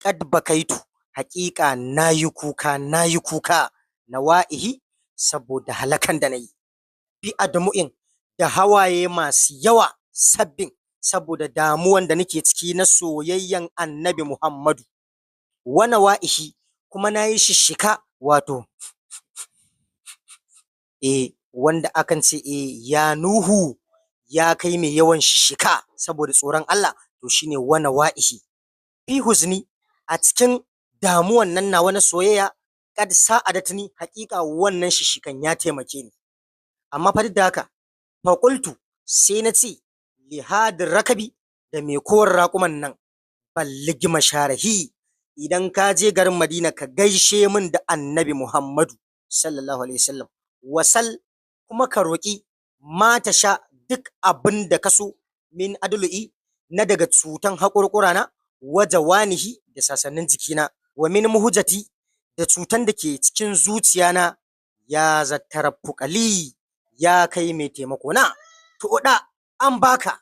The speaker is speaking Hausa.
kad bakaitu, haƙiƙa nayi kuka na wa'ihi saboda halakan da nayi, bi admu'in da hawaye masu yawa sabbin saboda damuwan da nake ciki na soyayyan annabi Muhammadu, wa nawa'ihi kuma nayi shishshika wato wanda akan ce ya Nuhu, ya kai mai yawan shishshika saboda tsoron Allah, to shine wa nawa'ihi fi huzni, a cikin damuwan nan nawa na soyayya, kad sa'adatni, haƙiƙa wannan shishshikan ya taimake ni. Amma fa duk da haka, fa qultu, sai na ce li hadir rakabi, da mai koren raƙuman nan, balligi masharahi, idan ka je garin Madina ka gaishe min da annabi Muhammadu sallallahu alaihi wasallam, wasal kuma ka roƙi ma sha duk abin da ka so, min adlu'i, na daga cutan haƙurƙurana, wa jawanihi, da sasannin jikina, wa min muhjati, da cutan da ke cikin zuciyana, ya zattara fuƙali, ya kai mai taimako na, to da an baka